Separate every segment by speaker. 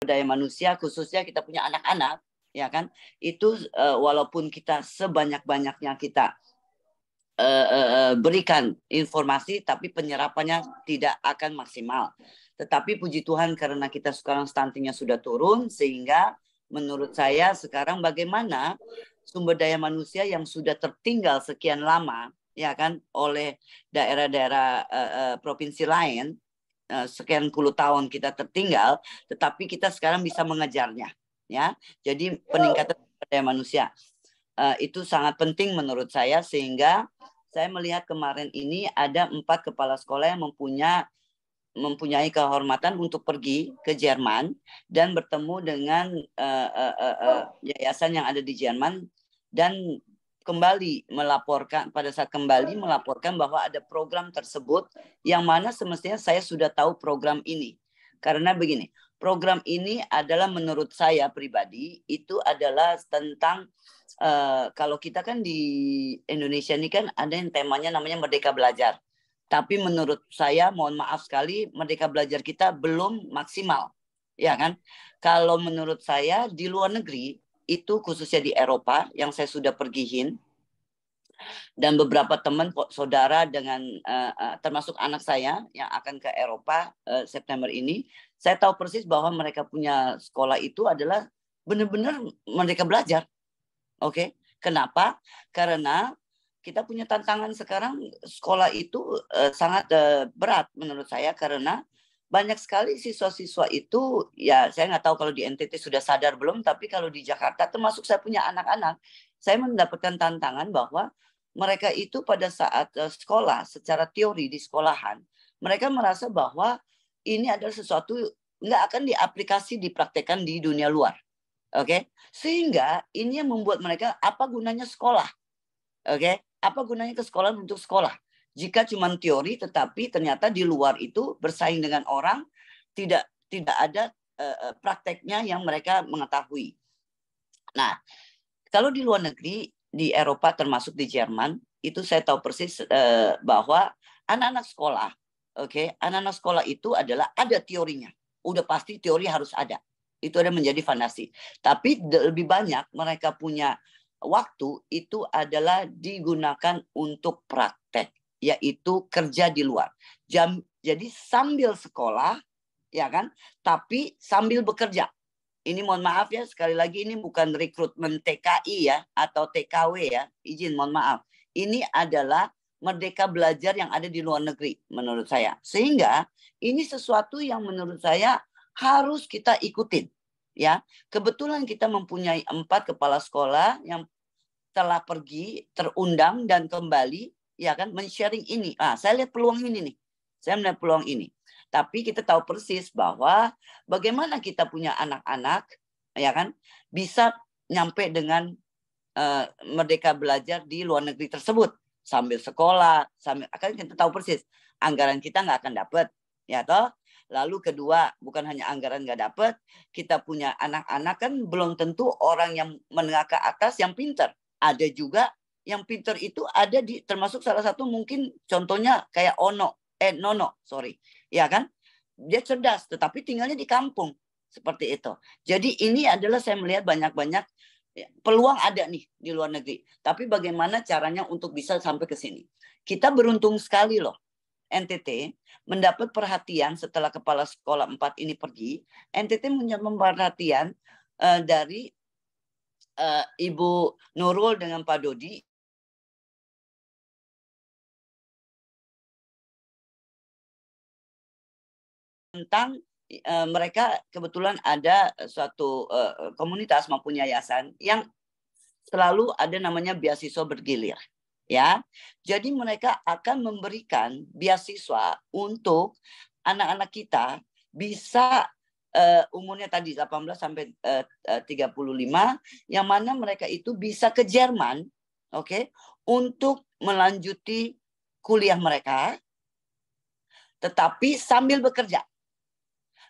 Speaker 1: daya manusia, khususnya kita punya anak-anak, ya kan, itu walaupun kita sebanyak-banyaknya kita berikan informasi, tapi penyerapannya tidak akan maksimal. Tetapi puji Tuhan karena kita sekarang stuntingnya sudah turun, sehingga menurut saya sekarang bagaimana sumber daya manusia yang sudah tertinggal sekian lama, ya kan, oleh daerah-daerah provinsi lain, sekian puluh tahun kita tertinggal, tetapi kita sekarang bisa mengejarnya, ya. Jadi peningkatan sumber daya manusia itu sangat penting menurut saya, sehingga saya melihat kemarin ini ada 4 kepala sekolah yang mempunyai kehormatan untuk pergi ke Jerman dan bertemu dengan yayasan yang ada di Jerman, dan kembali melaporkan, pada saat kembali melaporkan bahwa ada program tersebut yang mana semestinya saya sudah tahu program ini. Karena begini, program ini adalah menurut saya pribadi itu adalah tentang kalau kita kan di Indonesia ini kan ada yang temanya namanya Merdeka Belajar. Tapi menurut saya, mohon maaf sekali, Merdeka Belajar kita belum maksimal. Ya kan? Kalau menurut saya di luar negeri, itu khususnya di Eropa yang saya sudah pergihin, dan beberapa teman saudara dengan termasuk anak saya yang akan ke Eropa September ini, saya tahu persis bahwa mereka punya sekolah itu adalah benar-benar Merdeka Belajar. Oke, kenapa? Karena kita punya tantangan sekarang, sekolah itu sangat berat menurut saya, karena banyak sekali siswa-siswa itu, ya saya nggak tahu kalau di NTT sudah sadar belum, tapi kalau di Jakarta, termasuk saya punya anak-anak, saya mendapatkan tantangan bahwa mereka itu pada saat sekolah, secara teori di sekolahan, mereka merasa bahwa ini adalah sesuatu nggak akan diaplikasi, dipraktekkan di dunia luar. Oke, sehingga ini yang membuat mereka, apa gunanya sekolah? Oke, apa gunanya ke sekolah untuk sekolah? Jika cuma teori, tetapi ternyata di luar itu bersaing dengan orang, tidak ada prakteknya yang mereka mengetahui. Nah, kalau di luar negeri, di Eropa termasuk di Jerman, itu saya tahu persis bahwa anak-anak sekolah, oke, anak-anak sekolah itu adalah ada teorinya, udah pasti teori harus ada. Itu ada menjadi fondasi. Tapi lebih banyak mereka punya waktu itu adalah digunakan untuk praktek, yaitu kerja di luar. Jadi sambil sekolah, ya kan, tapi sambil bekerja. Ini mohon maaf ya, sekali lagi ini bukan rekrutmen TKI ya, atau TKW ya, izin mohon maaf. Ini adalah Merdeka Belajar yang ada di luar negeri menurut saya. Sehingga ini sesuatu yang menurut saya harus kita ikutin, ya. Kebetulan kita mempunyai 4 kepala sekolah yang telah pergi, terundang dan kembali, ya kan, men-sharing ini. Saya lihat peluang ini nih. Saya melihat peluang ini. Tapi kita tahu persis bahwa bagaimana kita punya anak-anak, ya kan, bisa nyampe dengan Merdeka Belajar di luar negeri tersebut sambil sekolah, sambil, akan kita tahu persis anggaran kita nggak akan dapat, ya toh. Lalu kedua, bukan hanya anggaran nggak dapat, kita punya anak-anak kan belum tentu orang yang menengah ke atas yang pintar. Ada juga yang pintar itu ada di, termasuk salah satu mungkin contohnya kayak Nono, ya kan? Dia cerdas, tetapi tinggalnya di kampung seperti itu. Jadi ini adalah saya melihat banyak-banyak peluang ada nih di luar negeri. Tapi bagaimana caranya untuk bisa sampai ke sini? Kita beruntung sekali loh. NTT mendapat perhatian setelah kepala sekolah 4 ini pergi. NTT mendapat perhatian dari Ibu Nurul dengan Pak Dodi tentang mereka kebetulan ada suatu komunitas maupun yayasan yang selalu ada namanya beasiswa bergilir. Ya, jadi mereka akan memberikan beasiswa untuk anak-anak kita bisa umurnya tadi 18 sampai 35, yang mana mereka itu bisa ke Jerman, oke, untuk melanjuti kuliah mereka, tetapi sambil bekerja.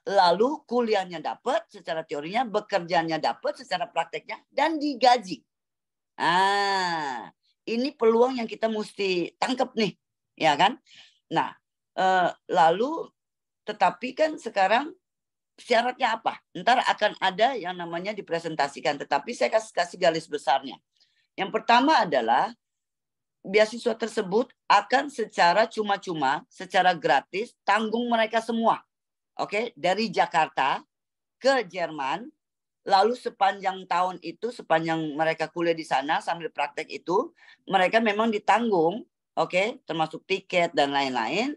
Speaker 1: Lalu kuliahnya dapat secara teorinya, bekerjanya dapat secara prakteknya, dan digaji. Ini peluang yang kita mesti tangkap nih, ya kan? Nah, lalu tetapi kan sekarang syaratnya apa? Ntar akan ada yang namanya dipresentasikan, tetapi saya kasih garis besarnya. Yang pertama adalah beasiswa tersebut akan secara cuma-cuma, secara gratis, tanggung mereka semua. Oke, dari Jakarta ke Jerman, lalu sepanjang tahun itu, sepanjang mereka kuliah di sana sambil praktek itu, mereka memang ditanggung, oke, termasuk tiket dan lain-lain.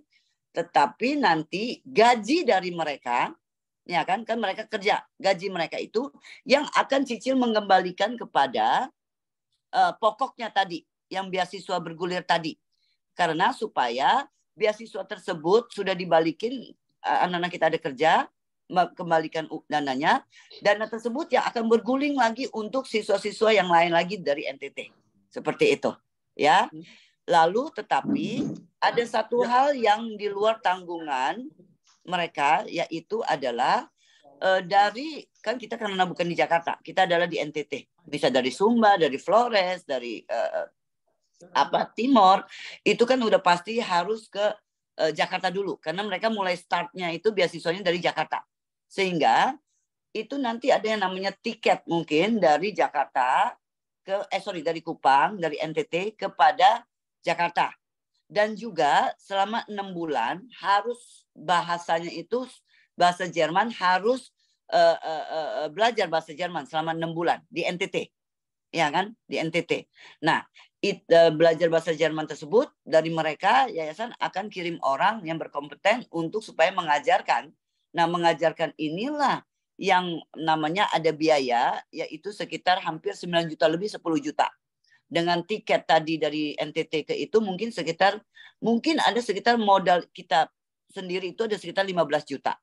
Speaker 1: Tetapi nanti gaji dari mereka, ya kan mereka kerja, gaji mereka itu yang akan cicil mengembalikan kepada pokoknya tadi, yang beasiswa bergulir tadi. Karena supaya beasiswa tersebut sudah dibalikin, anak-anak kita ada kerja, kembalikan dananya, dana tersebut yang akan berguling lagi untuk siswa-siswa yang lain lagi dari NTT. Seperti itu, ya. Lalu tetapi ada satu hal yang di luar tanggungan mereka, yaitu adalah dari, kan kita karena bukan di Jakarta, kita adalah di NTT. Bisa dari Sumba, dari Flores, dari Timor, itu kan udah pasti harus ke Jakarta dulu, karena mereka mulai startnya itu beasiswanya dari Jakarta. Sehingga itu nanti ada yang namanya tiket mungkin dari Jakarta dari Kupang, dari NTT kepada Jakarta. Dan juga selama 6 bulan harus bahasanya itu bahasa Jerman, harus belajar bahasa Jerman selama 6 bulan di NTT. Ya kan? Di NTT. Nah, belajar bahasa Jerman tersebut dari mereka, yayasan akan kirim orang yang berkompeten untuk supaya mengajarkan. Nah, mengajarkan inilah yang namanya ada biaya, yaitu sekitar hampir 9 juta lebih 10 juta. Dengan tiket tadi dari NTT ke itu mungkin ada sekitar modal kita sendiri itu ada sekitar 15 juta.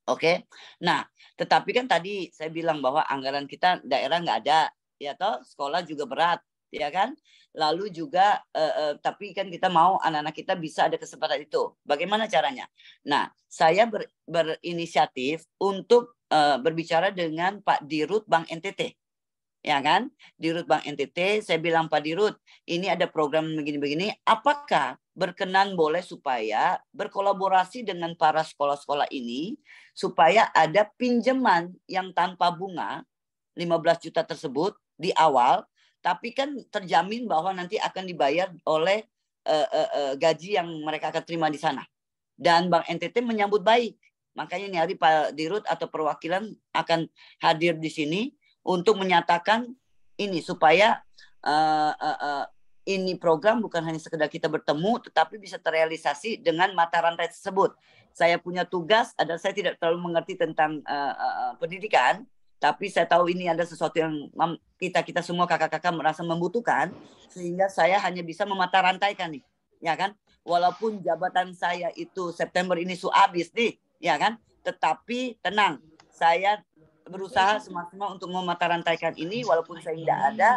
Speaker 1: Oke. Nah, tetapi kan tadi saya bilang bahwa anggaran kita daerah nggak ada, ya toh, sekolah juga berat, ya kan? Lalu juga tapi kan kita mau anak-anak kita bisa ada kesempatan itu. Bagaimana caranya? Nah, saya berinisiatif untuk berbicara dengan Pak Dirut Bank NTT. Ya kan, Dirut Bank NTT, saya bilang Pak Dirut, ini ada program begini-begini, apakah berkenan boleh supaya berkolaborasi dengan para sekolah-sekolah ini supaya ada pinjaman yang tanpa bunga 15 juta tersebut di awal, tapi kan terjamin bahwa nanti akan dibayar oleh gaji yang mereka akan terima di sana. Dan Bank NTT menyambut baik. Makanya nyari Pak Dirut atau perwakilan akan hadir di sini untuk menyatakan ini supaya ini program bukan hanya sekedar kita bertemu, tetapi bisa terrealisasi dengan mata rantai tersebut. Saya punya tugas, saya tidak terlalu mengerti tentang pendidikan, tapi saya tahu ini ada sesuatu yang kita semua kakak-kakak merasa membutuhkan, sehingga saya hanya bisa memata rantaikan nih, ya kan? Walaupun jabatan saya itu September ini habis nih, ya kan? Tetapi tenang, saya berusaha semaksimal untuk memata rantaikan ini, walaupun saya tidak ada,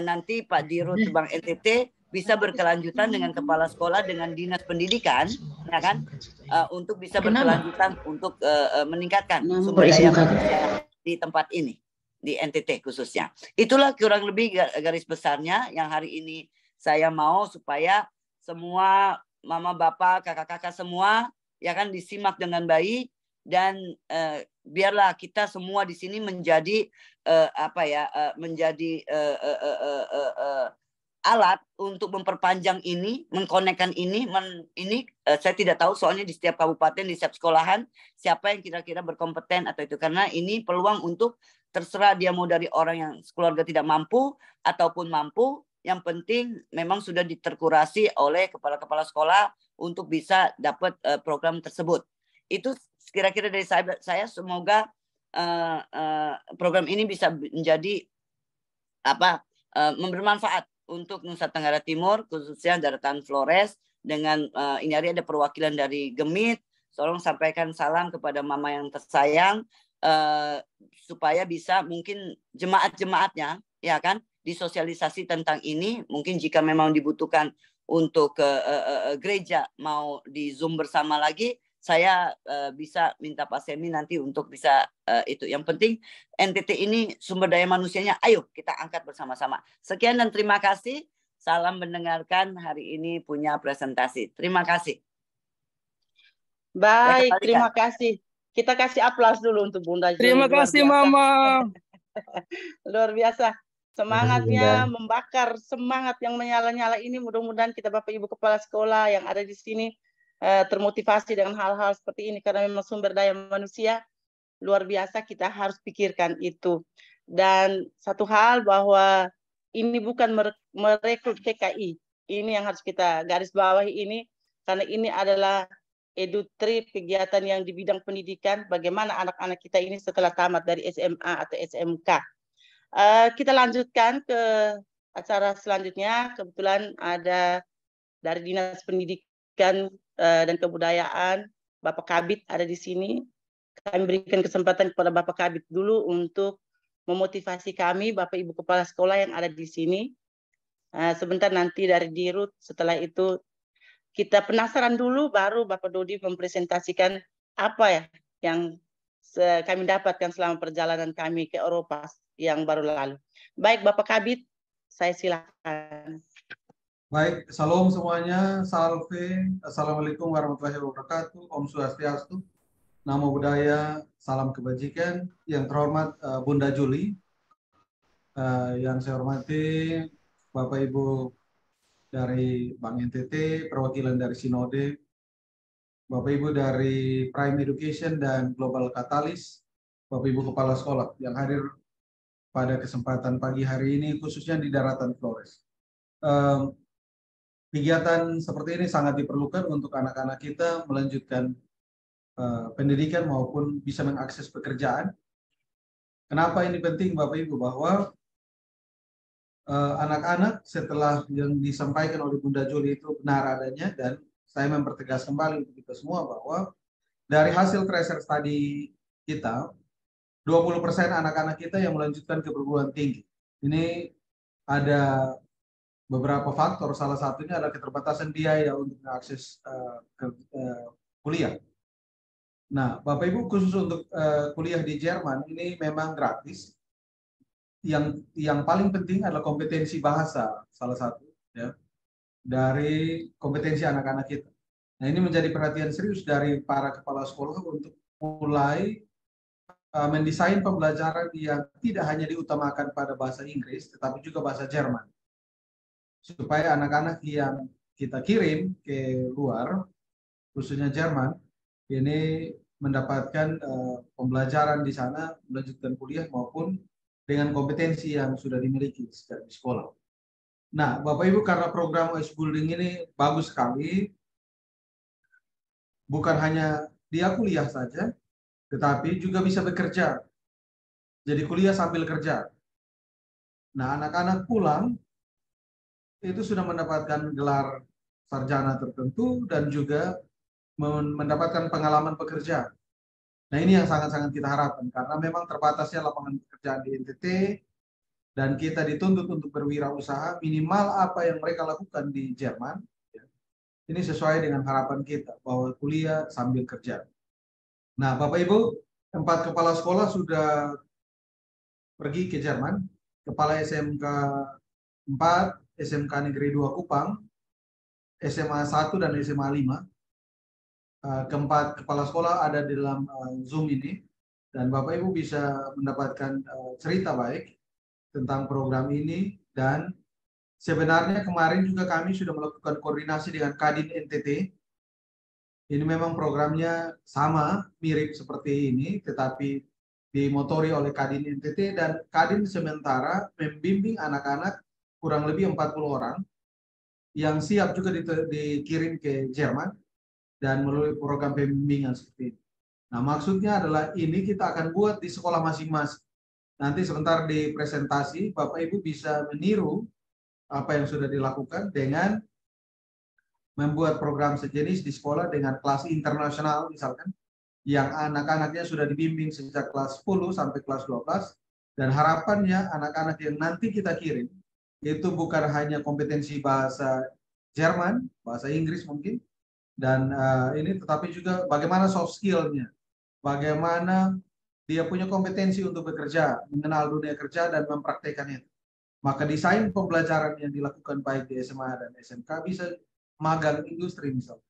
Speaker 1: nanti Pak Dirut Bank NTT bisa berkelanjutan dengan kepala sekolah, dengan dinas pendidikan, ya kan, untuk bisa berkelanjutan untuk meningkatkan sumber daya manusia di tempat ini, di NTT khususnya. Itulah kurang lebih garis besarnya yang hari ini saya mau supaya semua mama bapak kakak-kakak semua ya kan disimak dengan baik. Dan biarlah kita semua di sini menjadi alat untuk memperpanjang ini, mengkonekkan ini. Saya tidak tahu soalnya di setiap kabupaten, di setiap sekolahan siapa yang kira-kira berkompeten atau itu, karena ini peluang untuk terserah dia mau dari orang yang keluarga tidak mampu ataupun mampu. Yang penting memang sudah diterkurasi oleh kepala-kepala sekolah untuk bisa dapat program tersebut. Itu kira-kira dari saya. Semoga program ini bisa menjadi bermanfaat untuk Nusa Tenggara Timur, khususnya daratan Flores. Dengan ini hari ada perwakilan dari Gemit, tolong sampaikan salam kepada mama yang tersayang, supaya bisa mungkin jemaat-jemaatnya ya kan disosialisasi tentang ini. Mungkin jika memang dibutuhkan untuk gereja mau di Zoom bersama lagi, saya bisa minta Pak Semi nanti untuk bisa itu. Yang penting NTT ini sumber daya manusianya, ayo kita angkat bersama-sama. Sekian dan terima kasih. Salam mendengarkan, hari ini punya presentasi. Terima kasih.
Speaker 2: Baik, terima kasih. Kita kasih aplaus dulu untuk Bunda Juli.
Speaker 3: Terima kasih, Mama.
Speaker 2: Luar biasa. Semangatnya membakar, semangat yang menyala-nyala ini. Mudah-mudahan kita Bapak Ibu Kepala Sekolah yang ada di sini termotivasi dengan hal-hal seperti ini. Karena memang sumber daya manusia luar biasa, kita harus pikirkan itu. Dan satu hal bahwa ini bukan merekrut PKI. Ini yang harus kita garis bawahi ini. Karena ini adalah EduTrip, kegiatan yang di bidang pendidikan, bagaimana anak-anak kita ini setelah tamat dari SMA atau SMK. Kita lanjutkan ke acara selanjutnya. Kebetulan ada dari Dinas Pendidikan dan Kebudayaan, Bapak Kabid ada di sini. Kami berikan kesempatan kepada Bapak Kabid dulu untuk memotivasi kami, Bapak Ibu Kepala Sekolah yang ada di sini. Sebentar nanti dari Dirut, setelah itu kita penasaran dulu, baru Bapak Dodi mempresentasikan apa ya yang kami dapatkan selama perjalanan kami ke Eropa yang baru lalu. Baik, Bapak Kabid, saya silakan.
Speaker 4: Baik, salam semuanya, salve, assalamualaikum warahmatullahi wabarakatuh, Om Swastiastu, Namo Buddhaya, salam kebajikan. Yang terhormat Bunda Juli, yang saya hormati Bapak Ibu dari Bank NTT, perwakilan dari Sinode, Bapak Ibu dari Prime Education dan Global Catalyst, Bapak Ibu Kepala Sekolah yang hadir pada kesempatan pagi hari ini, khususnya di Daratan Flores. Kegiatan seperti ini sangat diperlukan untuk anak-anak kita melanjutkan pendidikan maupun bisa mengakses pekerjaan. Kenapa ini penting Bapak Ibu? Bahwa anak-anak setelah yang disampaikan oleh Bunda Juli itu benar adanya, dan saya mempertegas kembali untuk kita semua bahwa dari hasil tracer study kita, 20% anak-anak kita yang melanjutkan ke perguruan tinggi. Ini ada beberapa faktor, salah satunya adalah keterbatasan biaya untuk mengakses kuliah. Nah, Bapak Ibu, khusus untuk kuliah di Jerman ini memang gratis. Yang paling penting adalah kompetensi bahasa, salah satu ya dari kompetensi anak-anak kita. Nah, ini menjadi perhatian serius dari para kepala sekolah untuk mulai mendesain pembelajaran yang tidak hanya diutamakan pada bahasa Inggris, tetapi juga bahasa Jerman. Supaya anak-anak yang kita kirim ke luar, khususnya Jerman, ini mendapatkan pembelajaran di sana, melanjutkan kuliah maupun dengan kompetensi yang sudah dimiliki sejak di sekolah. Nah, Bapak Ibu, karena program OS Building ini bagus sekali, bukan hanya dia kuliah saja, tetapi juga bisa bekerja. Jadi kuliah sambil kerja. Nah, anak-anak pulang itu sudah mendapatkan gelar sarjana tertentu dan juga mendapatkan pengalaman pekerja. Nah, ini yang sangat-sangat kita harapkan karena memang terbatasnya lapangan pekerjaan di NTT dan kita dituntut untuk berwirausaha minimal apa yang mereka lakukan di Jerman. Ya. Ini sesuai dengan harapan kita bahwa kuliah sambil kerja. Nah, Bapak Ibu, 4 kepala sekolah sudah pergi ke Jerman. Kepala SMK 4, SMK Negeri 2 Kupang, SMA 1 dan SMA 5. Keempat kepala sekolah ada di dalam Zoom ini, dan Bapak Ibu bisa mendapatkan cerita baik tentang program ini. Dan sebenarnya kemarin juga kami sudah melakukan koordinasi dengan Kadin NTT. Ini memang programnya sama, mirip seperti ini, tetapi dimotori oleh Kadin NTT, dan Kadin sementara membimbing anak-anak kurang lebih 40 orang yang siap juga dikirim ke Jerman dan melalui program pembimbingan seperti ini. Nah, maksudnya adalah ini kita akan buat di sekolah masing-masing. Nanti sebentar di presentasi, Bapak Ibu bisa meniru apa yang sudah dilakukan dengan membuat program sejenis di sekolah dengan kelas internasional misalkan, yang anak-anaknya sudah dibimbing sejak kelas 10 sampai kelas 12, dan harapannya anak-anak yang nanti kita kirim, itu bukan hanya kompetensi bahasa Jerman, bahasa Inggris mungkin, dan ini tetapi juga bagaimana soft skill-nya, bagaimana dia punya kompetensi untuk bekerja, mengenal dunia kerja dan mempraktekannya. Maka desain pembelajaran yang dilakukan baik di SMA dan SMK bisa magang industri misalnya.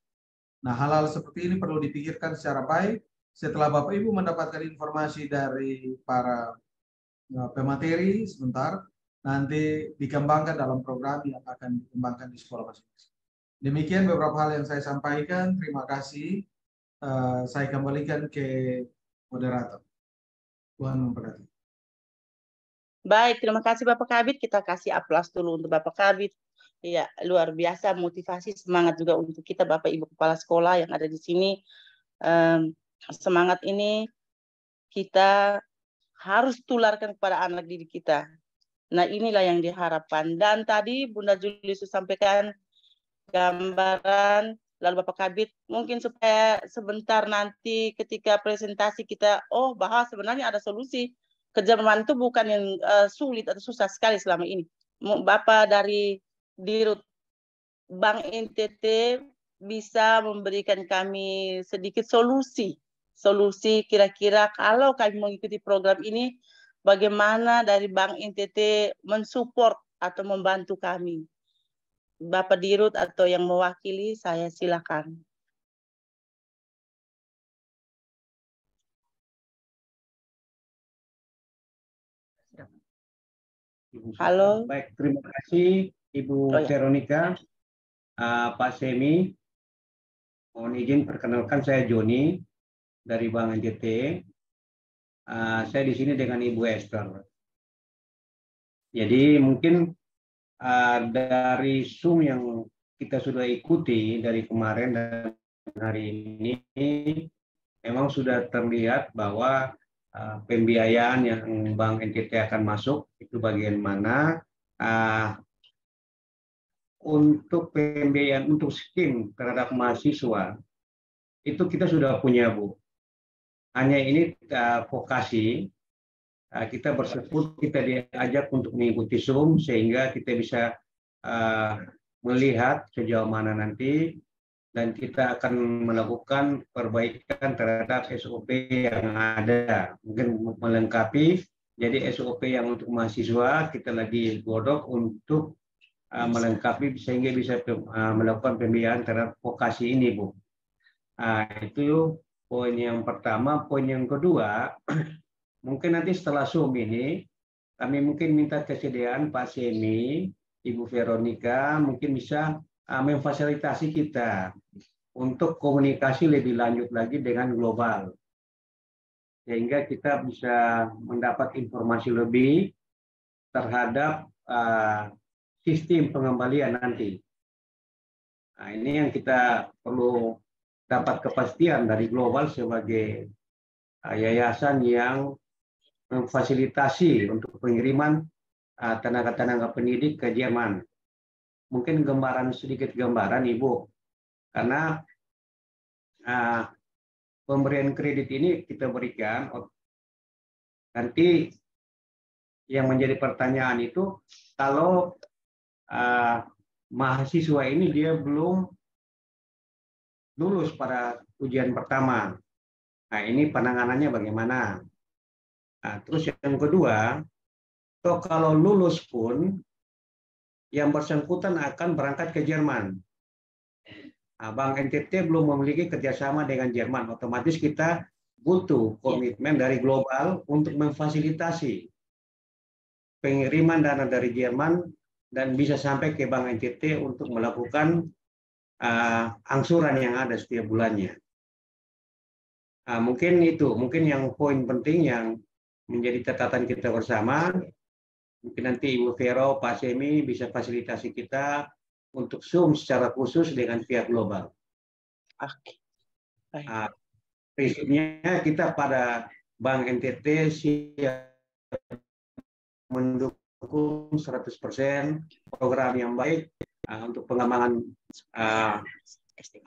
Speaker 4: Nah, hal-hal seperti ini perlu dipikirkan secara baik setelah Bapak Ibu mendapatkan informasi dari para pemateri sebentar, nanti dikembangkan dalam program yang akan dikembangkan di sekolah masing-masing. Demikian beberapa hal yang saya sampaikan. Terima kasih. Saya kembalikan ke moderator. Tuhan memberkati.
Speaker 2: Baik, terima kasih Bapak Kabid. Kita kasih aplaus dulu untuk Bapak Kabid. Ya, luar biasa motivasi, semangat juga untuk kita Bapak Ibu Kepala Sekolah yang ada di sini. Semangat ini kita harus tularkan kepada anak didik kita. Nah, inilah yang diharapkan. Dan tadi Bunda Juli sudah sampaikan gambaran, lalu Bapak Kabid, mungkin supaya sebentar nanti ketika presentasi kita, bahas sebenarnya ada solusi. Kejerman itu bukan yang sulit atau susah sekali selama ini. Bapak dari Dirut Bank NTT bisa memberikan kami sedikit solusi kira-kira kalau kami mengikuti program ini, bagaimana dari Bank NTT mensupport atau membantu kami. Bapak Dirut atau yang mewakili, saya silakan. Halo.
Speaker 3: Baik, terima kasih Ibu Veronica, Pak Semi. Mohon izin perkenalkan, saya Joni dari Bank NTT. Saya di sini dengan Ibu Esther. Jadi mungkin dari Zoom yang kita sudah ikuti dari kemarin dan hari ini, memang sudah terlihat bahwa pembiayaan yang Bank NTT akan masuk itu bagian mana. Untuk pembiayaan untuk skim terhadap mahasiswa itu kita sudah punya, Bu. Hanya ini vokasi kita bersebut, kita diajak untuk mengikuti Zoom sehingga kita bisa melihat sejauh mana nanti, dan kita akan melakukan perbaikan terhadap SOP yang ada, mungkin melengkapi. Jadi SOP yang untuk mahasiswa kita lagi godok untuk melengkapi sehingga bisa melakukan pembiayaan terhadap vokasi ini, Bu. Itu poin yang pertama. Poin yang kedua, mungkin nanti setelah Zoom ini kami mungkin minta kesediaan Pak Semi, Ibu Veronica mungkin bisa memfasilitasi kita untuk komunikasi lebih lanjut lagi dengan global, sehingga kita bisa mendapat informasi lebih terhadap sistem pengembalian nanti. Nah, ini yang kita perlu dapat kepastian dari global sebagai yayasan yang memfasilitasi untuk pengiriman tenaga-tenaga pendidik ke Jerman. Mungkin sedikit gambaran Ibu, karena pemberian kredit ini kita berikan, nanti yang menjadi pertanyaan itu kalau mahasiswa ini dia belum lulus pada ujian pertama. Nah, ini penanganannya bagaimana? Terus yang kedua, kalau lulus pun yang bersangkutan akan berangkat ke Jerman. Bank NTT belum memiliki kerjasama dengan Jerman, otomatis kita butuh komitmen dari global untuk memfasilitasi pengiriman dana dari Jerman dan bisa sampai ke Bank NTT untuk melakukan angsuran yang ada setiap bulannya. Mungkin yang poin penting yang menjadi catatan kita bersama. Mungkin nanti Ibu Vero, Pak Semi bisa fasilitasi kita untuk Zoom secara khusus dengan pihak global.
Speaker 2: Oke.
Speaker 3: Prinsipnya kita pada Bank NTT siap mendukung 100% program yang baik untuk pengembangan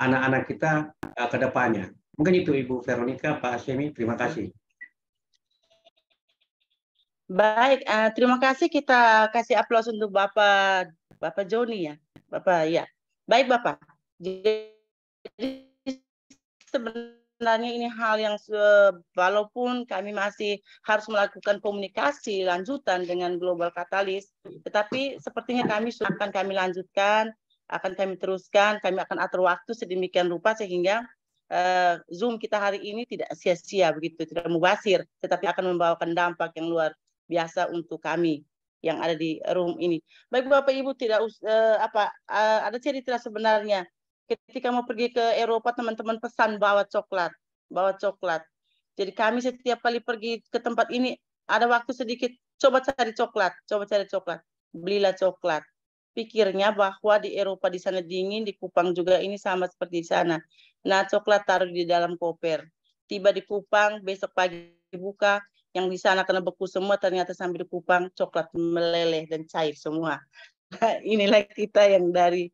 Speaker 3: anak-anak kita ke depannya. Mungkin itu Ibu Veronica, Pak Semi, terima kasih.
Speaker 2: Baik, terima kasih. Kita kasih aplaus untuk Bapak Joni ya. Bapak ya. Baik Bapak. Jadi sebenarnya ini hal yang walaupun kami masih harus melakukan komunikasi lanjutan dengan Global Catalyst, tetapi sepertinya akan kami lanjutkan, akan kami teruskan, kami akan atur waktu sedemikian rupa sehingga Zoom kita hari ini tidak sia-sia begitu, tidak mubazir, tetapi akan membawakan dampak yang luar biasa untuk kami yang ada di room ini. Baik Bapak Ibu, ada cerita sebenarnya ketika mau pergi ke Eropa, teman-teman pesan bawa coklat. Jadi kami setiap kali pergi ke tempat ini ada waktu sedikit, coba cari coklat, belilah coklat. Pikirnya bahwa di Eropa di sana dingin, di Kupang juga ini sama seperti di sana. Nah, coklat taruh di dalam koper. Tiba di Kupang, besok pagi buka, yang di sana kena beku semua, ternyata sambil di Kupang, coklat meleleh dan cair semua. Inilah kita yang dari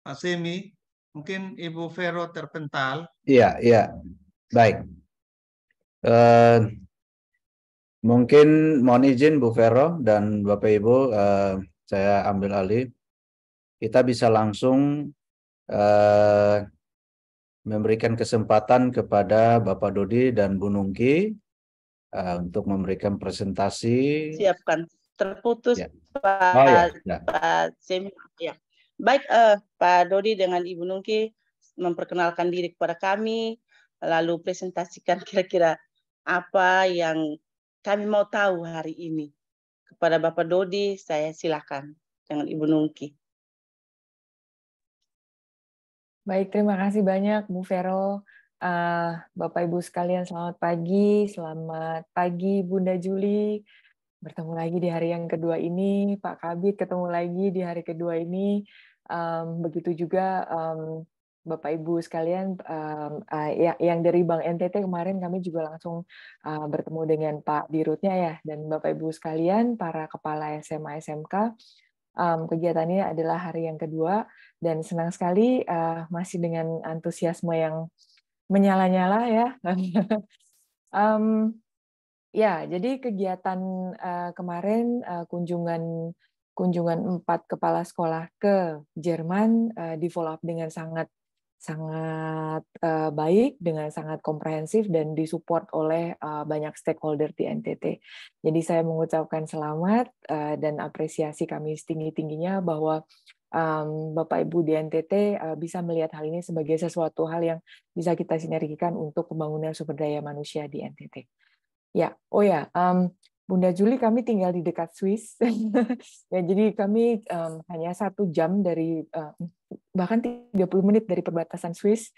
Speaker 4: Pak Semi, mungkin Ibu Vero terpental.
Speaker 5: Iya, iya. Baik. Mungkin mohon izin Bu Vero dan Bapak Ibu, saya ambil alih. Kita bisa langsung memberikan kesempatan kepada Bapak Dodi dan Bu Nungki untuk memberikan presentasi.
Speaker 2: siapkan. Terputus
Speaker 5: Ya.
Speaker 2: Pak,
Speaker 5: Oh ya, ya.
Speaker 2: Pak Semi. Ya. Baik, Pak Dodi dengan Ibu Nungki memperkenalkan diri kepada kami, lalu presentasikan kira-kira apa yang kami mau tahu hari ini. Kepada Bapak Dodi, saya silakan dengan Ibu Nungki.
Speaker 6: Baik, terima kasih banyak Bu Vero. Bapak Ibu sekalian, selamat pagi Bunda Juli. Bertemu lagi di hari yang kedua ini, Pak Kabid ketemu lagi di hari kedua ini. Begitu juga Bapak Ibu sekalian, yang dari Bank NTT kemarin kami juga langsung bertemu dengan Pak Dirutnya ya, dan Bapak Ibu sekalian, para kepala SMA SMK. Kegiatannya adalah hari yang kedua, dan senang sekali masih dengan antusiasme yang menyala-nyala ya. Ya, jadi kegiatan kemarin kunjungan 4 kepala sekolah ke Jerman di follow up dengan sangat baik, dengan sangat komprehensif dan disupport oleh banyak stakeholder di NTT. Jadi saya mengucapkan selamat dan apresiasi kami setinggi-tingginya bahwa Bapak Ibu di NTT bisa melihat hal ini sebagai sesuatu hal yang bisa kita sinergikan untuk pembangunan sumber daya manusia di NTT. Ya, oh ya, Bunda Juli, kami tinggal di dekat Swiss. Ya, jadi kami hanya 1 jam dari, bahkan 30 menit dari perbatasan Swiss.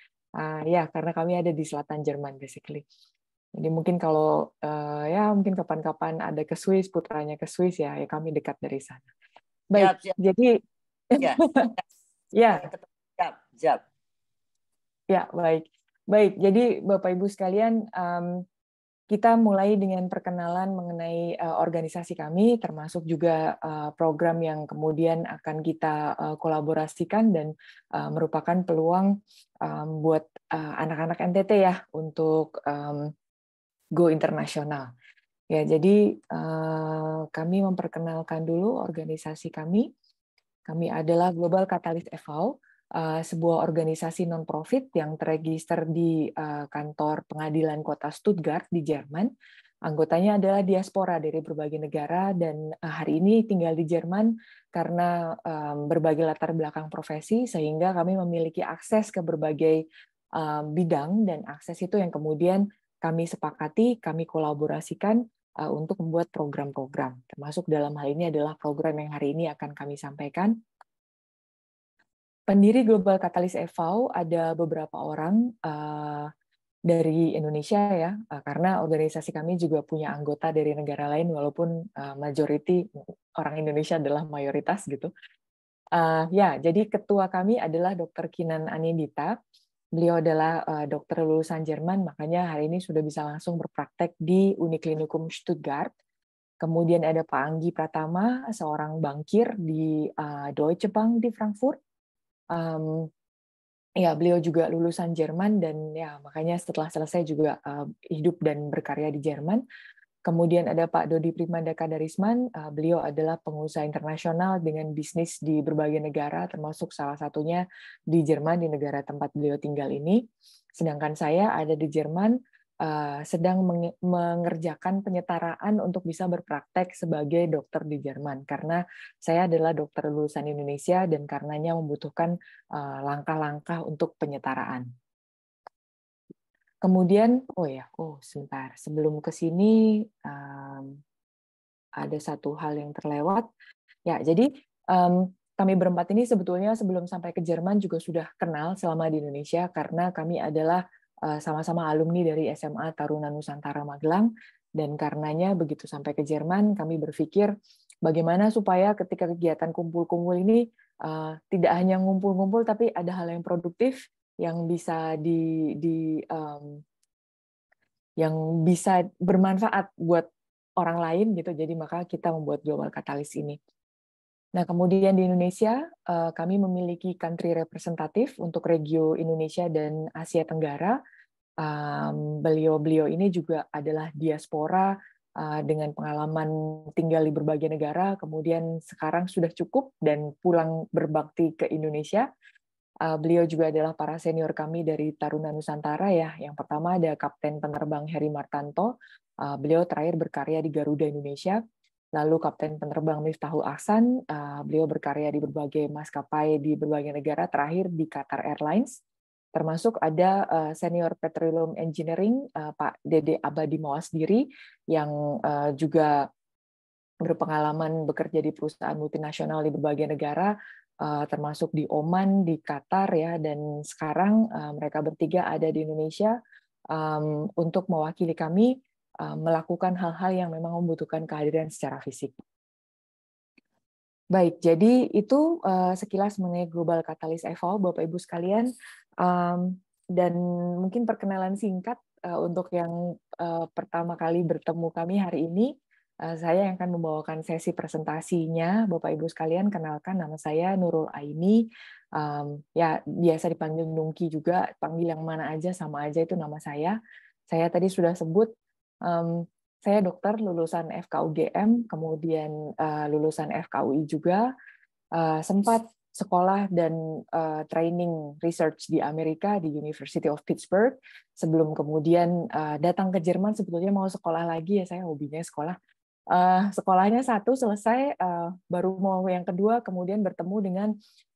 Speaker 6: Ya, karena kami ada di selatan Jerman, basically. Jadi mungkin kalau ya mungkin kapan-kapan ada ke Swiss, putranya ke Swiss ya kami dekat dari sana. Baik,
Speaker 1: Siap.
Speaker 6: jadi
Speaker 1: Ya.
Speaker 6: ya.
Speaker 1: Siap.
Speaker 6: Ya, baik. Baik, jadi Bapak Ibu sekalian, kita mulai dengan perkenalan mengenai organisasi kami, termasuk juga program yang kemudian akan kita kolaborasikan dan merupakan peluang buat anak-anak NTT ya untuk go internasional. Ya, jadi kami memperkenalkan dulu organisasi kami. Kami adalah Global Catalyst e.V., sebuah organisasi non-profit yang terregister di kantor pengadilan kota Stuttgart di Jerman. Anggotanya adalah diaspora dari berbagai negara dan hari ini tinggal di Jerman karena berbagai latar belakang profesi, sehingga kami memiliki akses ke berbagai bidang, dan akses itu yang kemudian kami sepakati, kami kolaborasikan untuk membuat program-program. Termasuk dalam hal ini adalah program yang hari ini akan kami sampaikan. Pendiri Global Catalyst e.V. ada beberapa orang dari Indonesia ya, karena organisasi kami juga punya anggota dari negara lain, walaupun majority orang Indonesia adalah mayoritas gitu. Ya, jadi ketua kami adalah Dr. Kinan Anindita. Beliau adalah dokter lulusan Jerman, makanya hari ini sudah bisa langsung berpraktek di Uniklinikum Stuttgart. Kemudian ada Pak Anggi Pratama, seorang bankir di Deutsche Bank di Frankfurt. Ya, beliau juga lulusan Jerman dan ya makanya setelah selesai juga hidup dan berkarya di Jerman. Kemudian ada Pak Dodi Primandaka Darisman, beliau adalah pengusaha internasional dengan bisnis di berbagai negara, termasuk salah satunya di Jerman, di negara tempat beliau tinggal ini. Sedangkan saya ada di Jerman, sedang mengerjakan penyetaraan untuk bisa berpraktek sebagai dokter di Jerman, karena saya adalah dokter lulusan Indonesia dan karenanya membutuhkan langkah-langkah untuk penyetaraan. Kemudian, sebentar, sebelum ke sini ada satu hal yang terlewat. Ya, jadi kami berempat ini sebetulnya sebelum sampai ke Jerman juga sudah kenal selama di Indonesia karena kami adalah sama-sama alumni dari SMA Taruna Nusantara Magelang, dan karenanya begitu sampai ke Jerman kami berpikir bagaimana supaya ketika kegiatan kumpul-kumpul ini tidak hanya ngumpul-ngumpul tapi ada hal yang produktif yang bisa yang bisa bermanfaat buat orang lain gitu. Jadi maka kita membuat Global Catalyst ini. Nah, kemudian di Indonesia kami memiliki country representatif untuk regio Indonesia dan Asia Tenggara. Beliau-beliau ini juga adalah diaspora dengan pengalaman tinggal di berbagai negara, kemudian sekarang sudah cukup dan pulang berbakti ke Indonesia. Beliau juga adalah para senior kami dari Taruna Nusantara ya. Yang pertama ada Kapten Penerbang Heri Martanto. Beliau terakhir berkarya di Garuda Indonesia. Lalu Kapten Penerbang Miftahul Ahsan. Beliau berkarya di berbagai maskapai di berbagai negara. Terakhir di Qatar Airlines. Termasuk ada senior Petroleum Engineering Pak Dede Abadi Mawasdiri yang juga berpengalaman bekerja di perusahaan multinasional di berbagai negara, termasuk di Oman, di Qatar ya, dan sekarang mereka bertiga ada di Indonesia untuk mewakili kami melakukan hal-hal yang memang membutuhkan kehadiran secara fisik. Baik, jadi itu sekilas mengenai Global Catalyst Evolve, Bapak Ibu sekalian, dan mungkin perkenalan singkat untuk yang pertama kali bertemu kami hari ini. Saya yang akan membawakan sesi presentasinya, Bapak Ibu sekalian. Kenalkan, nama saya Nurul Aini. Ya biasa dipanggil Nungki juga, panggil yang mana aja sama aja itu nama saya. Saya tadi sudah sebut, saya dokter lulusan FKUGM, kemudian lulusan FKUI juga, sempat sekolah dan training research di Amerika di University of Pittsburgh. Sebelum kemudian datang ke Jerman, sebetulnya mau sekolah lagi ya, saya hobinya sekolah. Sekolahnya satu selesai, baru mau yang kedua, kemudian bertemu dengan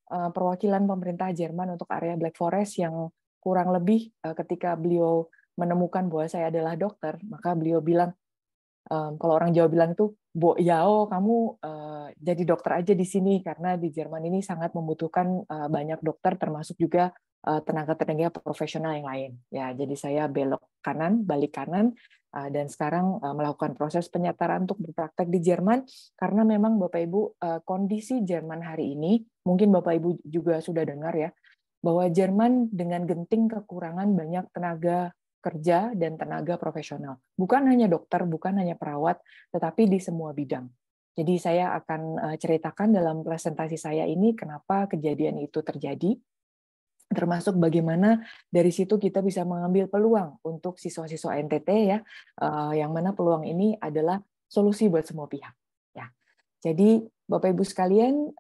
Speaker 6: perwakilan pemerintah Jerman untuk area Black Forest yang kurang lebih ketika beliau menemukan bahwa saya adalah dokter, maka beliau bilang, kalau orang Jawa bilang itu, Bo Yao, kamu jadi dokter aja di sini, karena di Jerman ini sangat membutuhkan banyak dokter, termasuk juga tenaga-tenaga profesional yang lain. Ya, jadi saya belok kanan, balik kanan, dan sekarang melakukan proses penyetaraan untuk berpraktek di Jerman, karena memang Bapak Ibu, kondisi Jerman hari ini, mungkin Bapak Ibu juga sudah dengar ya, bahwa Jerman dengan genting kekurangan banyak tenaga kerja dan tenaga profesional. Bukan hanya dokter, bukan hanya perawat, tetapi di semua bidang. Jadi saya akan ceritakan dalam presentasi saya ini kenapa kejadian itu terjadi, termasuk bagaimana dari situ kita bisa mengambil peluang untuk siswa-siswa NTT ya, yang mana peluang ini adalah solusi buat semua pihak. Ya. Jadi Bapak Ibu sekalian,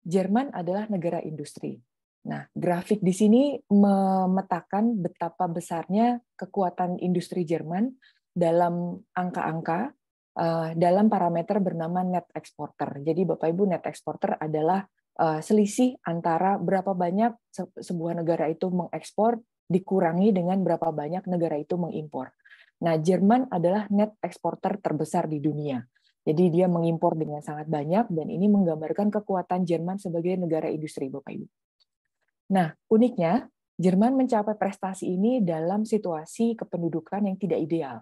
Speaker 6: Jerman adalah negara industri. Nah, grafik di sini memetakan betapa besarnya kekuatan industri Jerman dalam angka-angka, dalam parameter bernama net exporter. Jadi Bapak Ibu, net exporter adalah selisih antara berapa banyak sebuah negara itu mengekspor dikurangi dengan berapa banyak negara itu mengimpor. Nah, Jerman adalah net exporter terbesar di dunia. Jadi dia mengimpor dengan sangat banyak, dan ini menggambarkan kekuatan Jerman sebagai negara industri, Bapak Ibu. Nah, uniknya, Jerman mencapai prestasi ini dalam situasi kependudukan yang tidak ideal.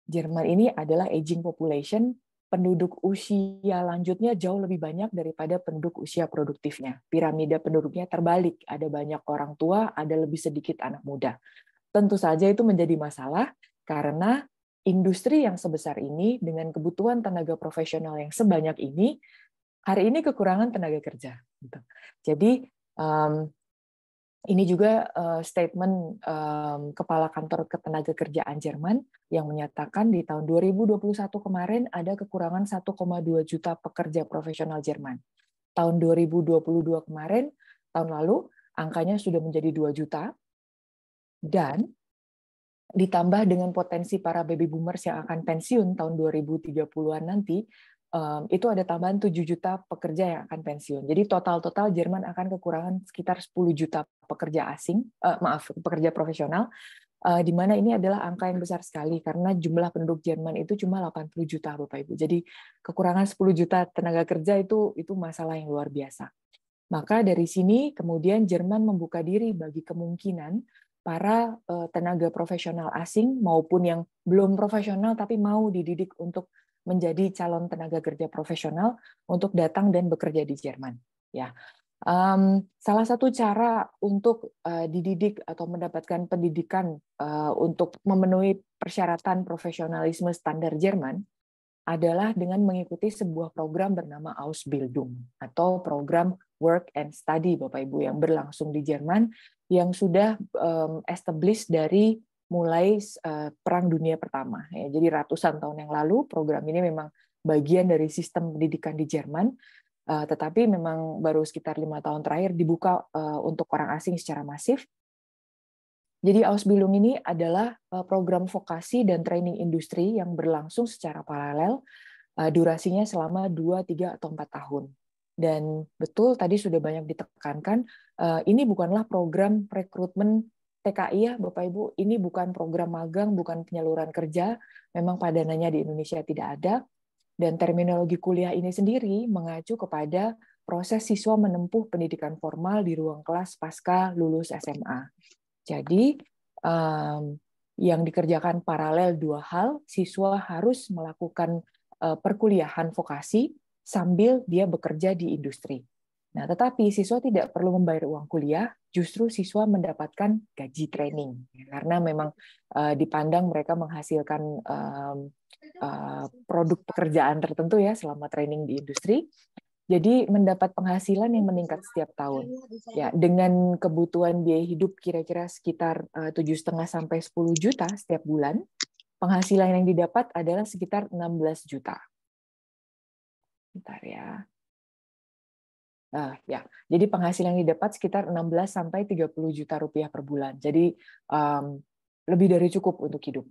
Speaker 6: Jerman ini adalah aging population, penduduk usia lanjutnya jauh lebih banyak daripada penduduk usia produktifnya. Piramida penduduknya terbalik, ada banyak orang tua, ada lebih sedikit anak muda. Tentu saja itu menjadi masalah, karena industri yang sebesar ini dengan kebutuhan tenaga profesional yang sebanyak ini, hari ini kekurangan tenaga kerja. Gitu. Jadi ini juga statement Kepala Kantor Ketenagakerjaan Jerman yang menyatakan di tahun 2021 kemarin ada kekurangan 1,2 juta pekerja profesional Jerman. Tahun 2022 kemarin, tahun lalu, angkanya sudah menjadi 2 juta, dan ditambah dengan potensi para baby boomers yang akan pensiun tahun 2030-an nanti, itu ada tambahan 7 juta pekerja yang akan pensiun. Jadi total Jerman akan kekurangan sekitar 10 juta pekerja pekerja profesional, di mana ini adalah angka yang besar sekali karena jumlah penduduk Jerman itu cuma 80 juta, Bapak Ibu. Jadi kekurangan 10 juta tenaga kerja itu masalah yang luar biasa. Maka dari sini kemudian Jerman membuka diri bagi kemungkinan para tenaga profesional asing maupun yang belum profesional tapi mau dididik untuk menjadi calon tenaga kerja profesional untuk datang dan bekerja di Jerman. Ya, salah satu cara untuk dididik atau mendapatkan pendidikan untuk memenuhi persyaratan profesionalisme standar Jerman adalah dengan mengikuti sebuah program bernama Ausbildung atau program work and study, Bapak Ibu, yang berlangsung di Jerman yang sudah established dari mulai Perang Dunia Pertama. Ya, jadi ratusan tahun yang lalu program ini memang bagian dari sistem pendidikan di Jerman, tetapi memang baru sekitar 5 tahun terakhir dibuka untuk orang asing secara masif. Jadi Ausbildung ini adalah program vokasi dan training industri yang berlangsung secara paralel, durasinya selama 2, 3, atau 4 tahun. Dan betul tadi sudah banyak ditekankan, ini bukanlah program rekrutmen TKI ya Bapak Ibu, ini bukan program magang, bukan penyaluran kerja, memang padanannya di Indonesia tidak ada, dan terminologi kuliah ini sendiri mengacu kepada proses siswa menempuh pendidikan formal di ruang kelas pasca lulus SMA. Jadi yang dikerjakan paralel 2 hal, siswa harus melakukan perkuliahan vokasi sambil dia bekerja di industri. Nah, tetapi siswa tidak perlu membayar uang kuliah, justru siswa mendapatkan gaji training. Karena memang dipandang mereka menghasilkan produk pekerjaan tertentu ya selama training di industri. Jadi mendapat penghasilan yang meningkat setiap tahun. Ya, dengan kebutuhan biaya hidup kira-kira sekitar 7,5 sampai 10 juta setiap bulan, penghasilan yang didapat adalah sekitar 16 juta. Bentar ya. Ya, jadi penghasilan yang didapat sekitar 16 sampai 30 juta rupiah per bulan. Jadi lebih dari cukup untuk hidup.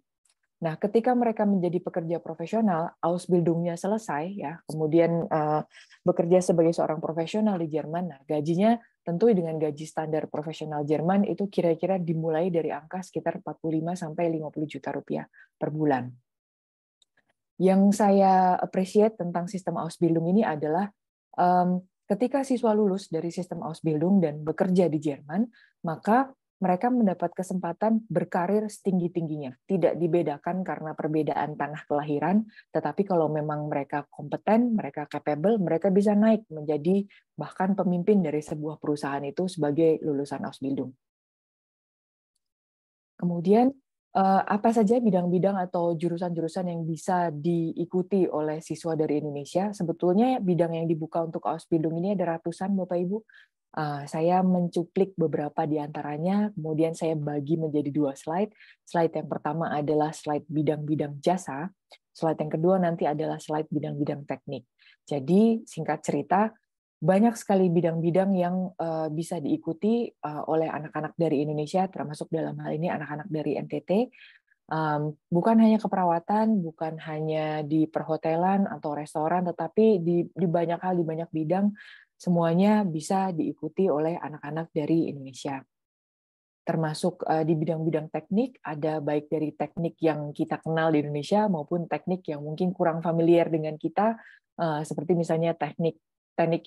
Speaker 6: Nah, ketika mereka menjadi pekerja profesional, Ausbildungnya selesai, ya, kemudian bekerja sebagai seorang profesional di Jerman. Nah, gajinya tentu dengan gaji standar profesional Jerman itu kira-kira dimulai dari angka sekitar 45 sampai 50 juta rupiah per bulan. Yang saya appreciate tentang sistem Ausbildung ini adalah ketika siswa lulus dari sistem Ausbildung dan bekerja di Jerman, maka mereka mendapat kesempatan berkarir setinggi-tingginya. Tidak dibedakan karena perbedaan tanah kelahiran, tetapi kalau memang mereka kompeten, mereka capable, mereka bisa naik menjadi bahkan pemimpin dari sebuah perusahaan itu sebagai lulusan Ausbildung. Kemudian, apa saja bidang-bidang atau jurusan-jurusan yang bisa diikuti oleh siswa dari Indonesia? Sebetulnya bidang yang dibuka untuk Ausbildung ini ada ratusan, Bapak Ibu. Saya mencuplik beberapa di antaranya, kemudian saya bagi menjadi 2 slide. Slide yang pertama adalah slide bidang-bidang jasa, slide yang kedua nanti adalah slide bidang-bidang teknik. Jadi singkat cerita, banyak sekali bidang-bidang yang bisa diikuti oleh anak-anak dari Indonesia, termasuk dalam hal ini anak-anak dari NTT. Bukan hanya keperawatan, bukan hanya di perhotelan atau restoran, tetapi di banyak hal, di banyak bidang, semuanya bisa diikuti oleh anak-anak dari Indonesia. Termasuk di bidang-bidang teknik, ada baik dari teknik yang kita kenal di Indonesia maupun teknik yang mungkin kurang familiar dengan kita, seperti misalnya teknik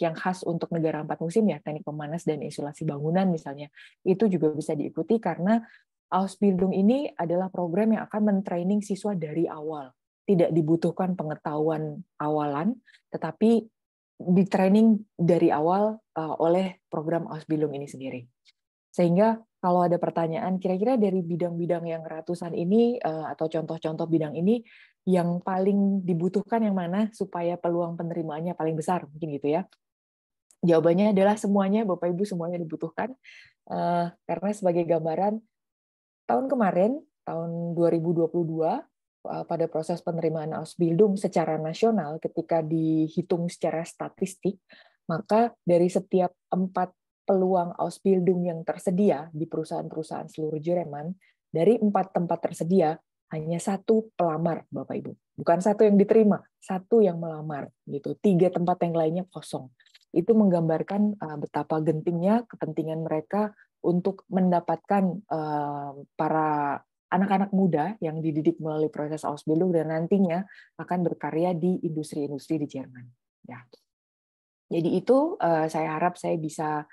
Speaker 6: yang khas untuk negara 4 musim ya, teknik pemanas dan isolasi bangunan misalnya. Itu juga bisa diikuti karena Ausbildung ini adalah program yang akan men-training siswa dari awal. Tidak dibutuhkan pengetahuan awalan, tetapi di-training dari awal oleh program Ausbildung ini sendiri. Sehingga kalau ada pertanyaan, kira-kira dari bidang-bidang yang ratusan ini atau contoh-contoh bidang ini yang paling dibutuhkan yang mana supaya peluang penerimaannya paling besar, mungkin gitu ya. Jawabannya adalah semuanya, Bapak Ibu, semuanya dibutuhkan. Karena sebagai gambaran, tahun kemarin, tahun 2022, pada proses penerimaan Ausbildung secara nasional, ketika dihitung secara statistik, maka dari setiap 4 peluang Ausbildung yang tersedia di perusahaan-perusahaan seluruh Jerman, dari 4 tempat tersedia, hanya 1 pelamar, Bapak Ibu. Bukan 1 yang diterima, 1 yang melamar. Gitu. 3 tempat yang lainnya kosong. Itu menggambarkan betapa gentingnya kepentingan mereka untuk mendapatkan para anak-anak muda yang dididik melalui proses Ausbildung dan nantinya akan berkarya di industri-industri di Jerman. Ya. Jadi itu saya harap saya bisa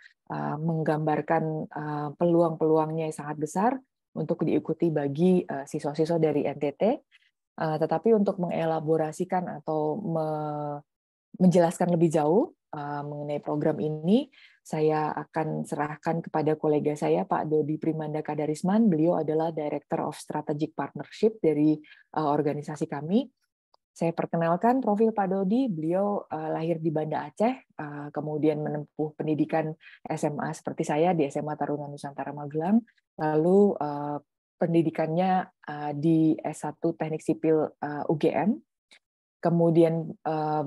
Speaker 6: menggambarkan peluang-peluangnya yang sangat besar untuk diikuti bagi siswa-siswa dari NTT. Tetapi untuk mengelaborasikan atau menjelaskan lebih jauh mengenai program ini, saya akan serahkan kepada kolega saya, Pak Dodi Primanda Kadarisman. Beliau adalah Director of Strategic Partnership dari organisasi kami. Saya perkenalkan profil Pak Dodi, beliau lahir di Banda Aceh, kemudian menempuh pendidikan SMA seperti saya di SMA Taruna Nusantara Magelang, lalu pendidikannya di S1 Teknik Sipil UGM, kemudian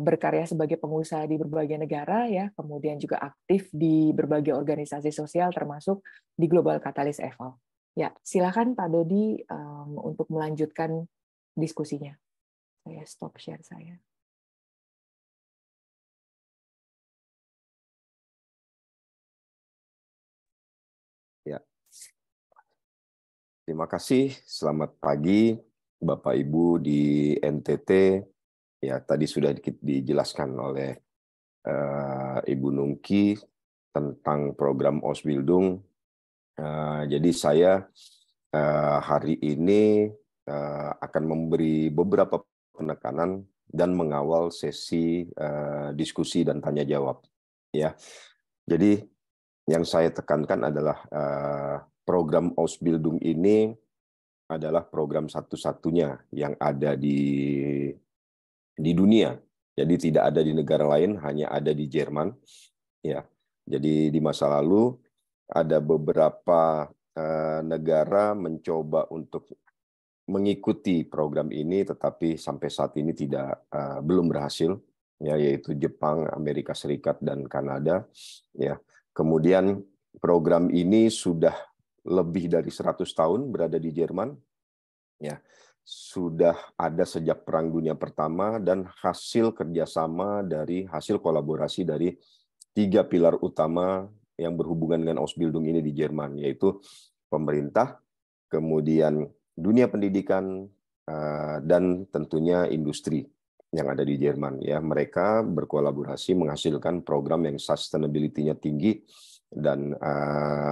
Speaker 6: berkarya sebagai pengusaha di berbagai negara, ya, kemudian juga aktif di berbagai organisasi sosial termasuk di Global Catalyst EVAL. Ya, silakan Pak Dodi untuk melanjutkan diskusinya. Saya stop share saya.
Speaker 7: Ya. Terima kasih. Selamat pagi Bapak Ibu di NTT. Ya, tadi sudah dijelaskan oleh Ibu Nungki tentang program Ausbildung. Jadi saya hari ini akan memberi beberapa penekanan dan mengawal sesi diskusi dan tanya jawab. Ya, jadi yang saya tekankan adalah program Ausbildung ini adalah program satu-satunya yang ada di dunia. Jadi tidak ada di negara lain, hanya ada di Jerman. Ya, jadi di masa lalu ada beberapa negara mencoba untuk mengikuti program ini, tetapi sampai saat ini belum berhasil, ya, yaitu Jepang, Amerika Serikat, dan Kanada. Ya, kemudian program ini sudah lebih dari 100 tahun berada di Jerman. Ya, sudah ada sejak Perang Dunia Pertama dan hasil kerjasama dari hasil kolaborasi dari 3 pilar utama yang berhubungan dengan Ausbildung ini di Jerman, yaitu pemerintah, kemudian dunia pendidikan, dan tentunya industri yang ada di Jerman. Ya, mereka berkolaborasi menghasilkan program yang sustainability-nya tinggi dan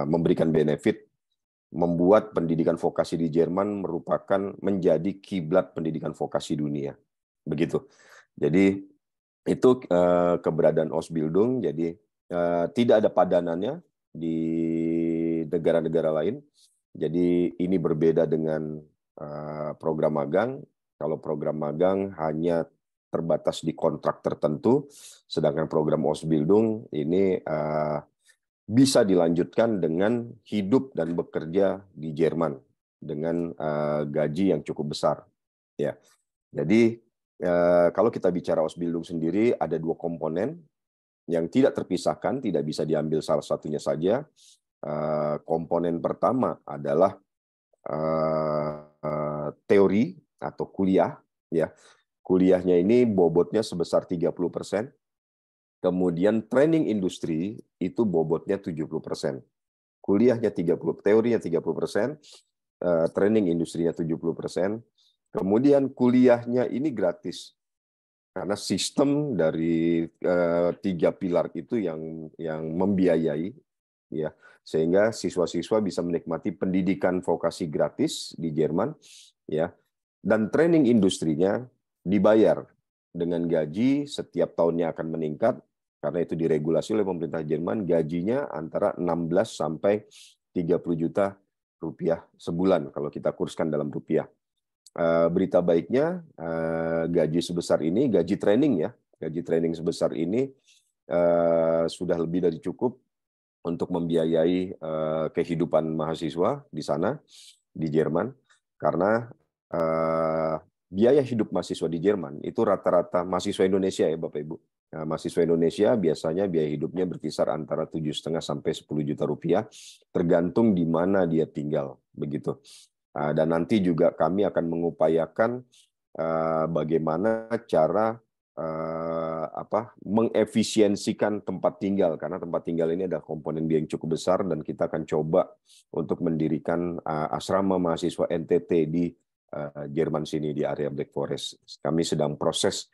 Speaker 7: memberikan benefit, membuat pendidikan vokasi di Jerman menjadi kiblat pendidikan vokasi dunia. Begitu. Jadi itu keberadaan Ausbildung. Jadi tidak ada padanannya di negara-negara lain. Jadi ini berbeda dengan program magang. Kalau program magang hanya terbatas di kontrak tertentu, sedangkan program Ausbildung ini bisa dilanjutkan dengan hidup dan bekerja di Jerman dengan gaji yang cukup besar. Ya, jadi kalau kita bicara Ausbildung sendiri ada 2 komponen yang tidak terpisahkan, tidak bisa diambil salah satunya saja. Komponen pertama adalah teori atau kuliah, ya. Kuliahnya ini bobotnya sebesar 30%. Kemudian training industri itu bobotnya 70%. Kuliahnya 30%, teorinya 30%, training industrinya 70%. Kemudian kuliahnya ini gratis. Karena sistem dari 3 pilar itu yang membiayai, ya, sehingga siswa-siswa bisa menikmati pendidikan vokasi gratis di Jerman, ya, dan training industrinya dibayar dengan gaji setiap tahunnya akan meningkat karena itu diregulasi oleh pemerintah Jerman. Gajinya antara 16 sampai 30 juta rupiah sebulan kalau kita kurskan dalam rupiah. Berita baiknya gaji sebesar ini, gaji training sebesar ini sudah lebih dari cukup untuk membiayai kehidupan mahasiswa di sana, di Jerman, karena biaya hidup mahasiswa di Jerman itu rata-rata mahasiswa Indonesia ya Bapak Ibu. Mahasiswa Indonesia biasanya biaya hidupnya berkisar antara 7,5 sampai 10 juta rupiah, tergantung di mana dia tinggal, begitu. Dan nanti juga kami akan mengupayakan bagaimana cara mengefisiensikan tempat tinggal, karena tempat tinggal ini adalah komponen biaya yang cukup besar, dan kita akan coba untuk mendirikan asrama mahasiswa NTT di Jerman sini di area Black Forest. Kami sedang proses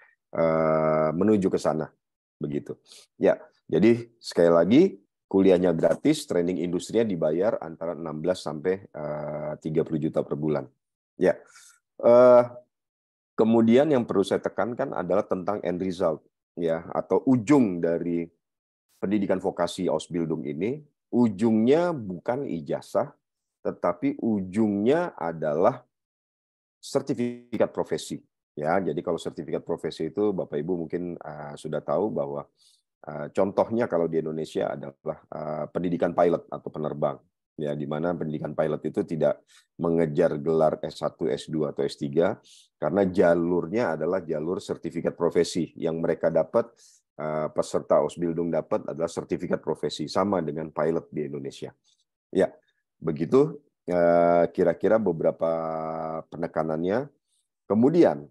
Speaker 7: menuju ke sana, begitu. Ya, jadi sekali lagi kuliahnya gratis, training industrinya dibayar antara 16 sampai 30 juta per bulan. Ya. Kemudian yang perlu saya tekankan adalah tentang end result, ya, atau ujung dari pendidikan vokasi Ausbildung ini. Ujungnya bukan ijazah, tetapi ujungnya adalah sertifikat profesi. Ya, jadi kalau sertifikat profesi itu Bapak Ibu mungkin sudah tahu bahwa contohnya kalau di Indonesia adalah pendidikan pilot atau penerbang, ya, di mana pendidikan pilot itu tidak mengejar gelar S1, S2 atau S3 karena jalurnya adalah jalur sertifikat profesi. Yang mereka dapat, peserta Ausbildung dapat adalah sertifikat profesi, sama dengan pilot di Indonesia. Ya, begitu kira-kira beberapa penekanannya. Kemudian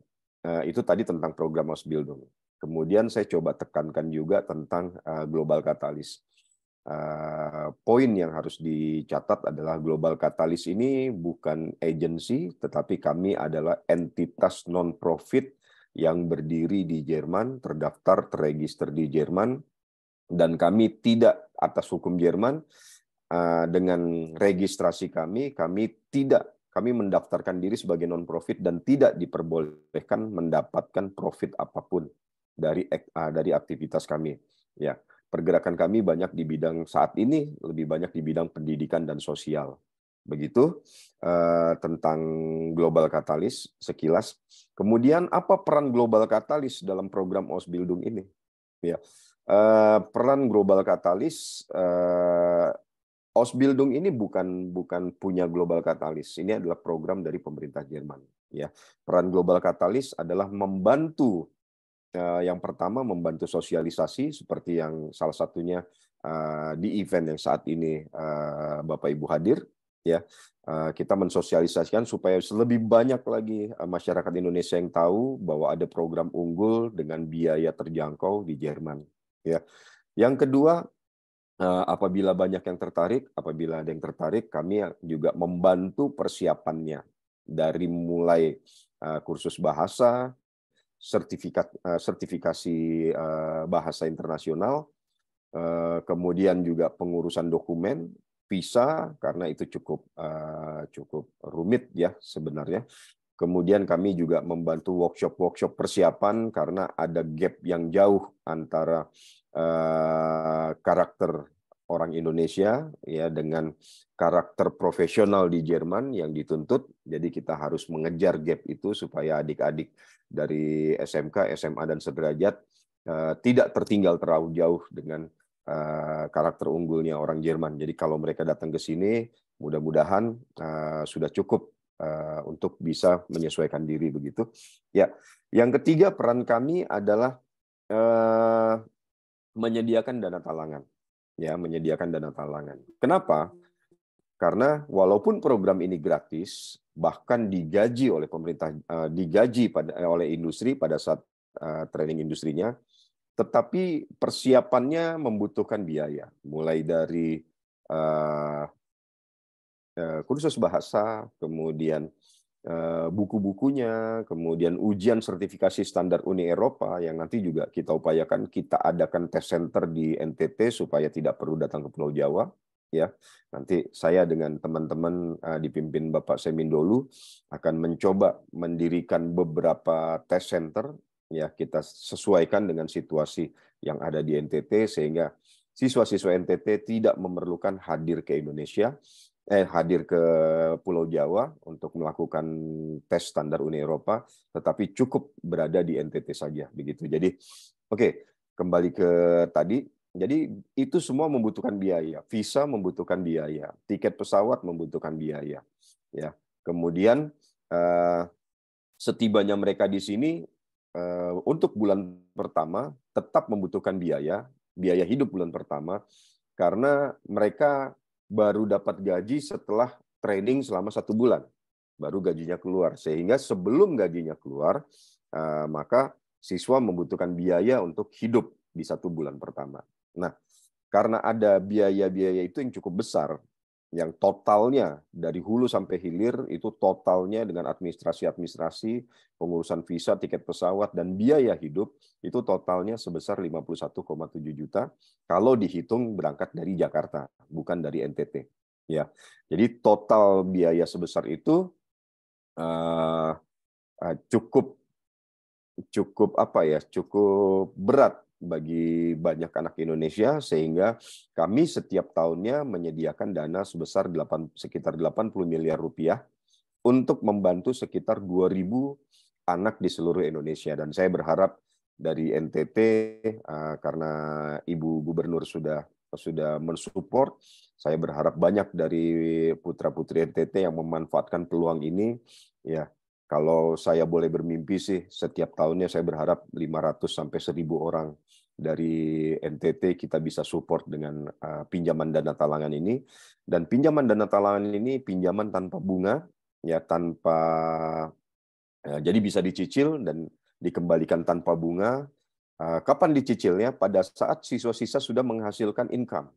Speaker 7: itu tadi tentang program Ausbildung. Kemudian saya coba tekankan juga tentang Global Catalyst. Poin yang harus dicatat adalah Global Catalyst ini bukan agensi, tetapi kami adalah entitas non-profit yang berdiri di Jerman, terdaftar, terregister di Jerman, dan kami tidak atas hukum Jerman. Dengan registrasi kami mendaftarkan diri sebagai non-profit dan tidak diperbolehkan mendapatkan profit apapun dari aktivitas kami. Ya, pergerakan kami banyak di bidang saat ini lebih banyak di bidang pendidikan dan sosial. Begitu tentang Global Catalyst sekilas. Kemudian apa peran Global Catalyst dalam program Ausbildung ini? Ya, peran Global Catalyst, Ausbildung ini bukan punya Global Catalyst. Ini adalah program dari pemerintah Jerman. Ya, peran Global Catalyst adalah membantu. Yang pertama membantu sosialisasi seperti yang salah satunya di event yang saat ini Bapak Ibu hadir, ya, kita mensosialisasikan supaya lebih banyak lagi masyarakat Indonesia yang tahu bahwa ada program unggul dengan biaya terjangkau di Jerman. Ya, yang kedua, apabila ada yang tertarik, kami juga membantu persiapannya dari mulai kursus bahasa, sertifikasi bahasa internasional, kemudian juga pengurusan dokumen, visa, karena itu cukup rumit ya sebenarnya. Kemudian kami juga membantu workshop persiapan karena ada gap yang jauh antara karakter orang Indonesia ya dengan karakter profesional di Jerman yang dituntut. Jadi kita harus mengejar gap itu supaya adik-adik dari SMK, SMA dan sederajat tidak tertinggal terlalu jauh dengan karakter unggulnya orang Jerman. Jadi kalau mereka datang ke sini, mudah-mudahan sudah cukup untuk bisa menyesuaikan diri begitu. Ya, yang ketiga peran kami adalah menyediakan dana talangan. Ya, menyediakan dana talangan. Kenapa? Karena walaupun program ini gratis, bahkan digaji oleh pemerintah, oleh industri pada saat training industrinya, tetapi persiapannya membutuhkan biaya, mulai dari kursus bahasa, kemudian buku-bukunya, kemudian ujian sertifikasi standar Uni Eropa yang nanti juga kita upayakan kita adakan tes center di NTT supaya tidak perlu datang ke Pulau Jawa. Ya, nanti saya dengan teman-teman dipimpin Bapak Semindolu akan mencoba mendirikan beberapa tes center. Ya, kita sesuaikan dengan situasi yang ada di NTT sehingga siswa-siswa NTT tidak memerlukan hadir ke Indonesia, hadir ke Pulau Jawa untuk melakukan tes standar Uni Eropa, tetapi cukup berada di NTT saja, begitu. Jadi, oke, kembali ke tadi. Jadi itu semua membutuhkan biaya. Visa membutuhkan biaya, tiket pesawat membutuhkan biaya. Ya, kemudian setibanya mereka di sini untuk bulan pertama tetap membutuhkan biaya hidup bulan pertama, karena mereka baru dapat gaji setelah training selama 1 bulan, baru gajinya keluar. Sehingga sebelum gajinya keluar, maka siswa membutuhkan biaya untuk hidup di 1 bulan pertama. Nah, karena ada biaya-biaya itu yang cukup besar, yang totalnya dari hulu sampai hilir itu totalnya dengan administrasi, pengurusan visa, tiket pesawat, dan biaya hidup itu totalnya sebesar 51,7 juta kalau dihitung berangkat dari Jakarta, bukan dari NTT. Ya, jadi total biaya sebesar itu cukup berat bagi banyak anak Indonesia, sehingga kami setiap tahunnya menyediakan dana sebesar sekitar 80 miliar rupiah untuk membantu sekitar 2.000 anak di seluruh Indonesia. Dan saya berharap dari NTT, karena Ibu Gubernur sudah mensupport, saya berharap banyak dari putra-putri NTT yang memanfaatkan peluang ini. Ya, kalau saya boleh bermimpi sih, setiap tahunnya saya berharap 500 sampai 1.000 orang dari NTT kita bisa support dengan pinjaman dana talangan ini. Dan pinjaman dana talangan ini pinjaman tanpa bunga, ya, jadi bisa dicicil dan dikembalikan tanpa bunga. Kapan dicicilnya? Pada saat siswa-siswa sudah menghasilkan income,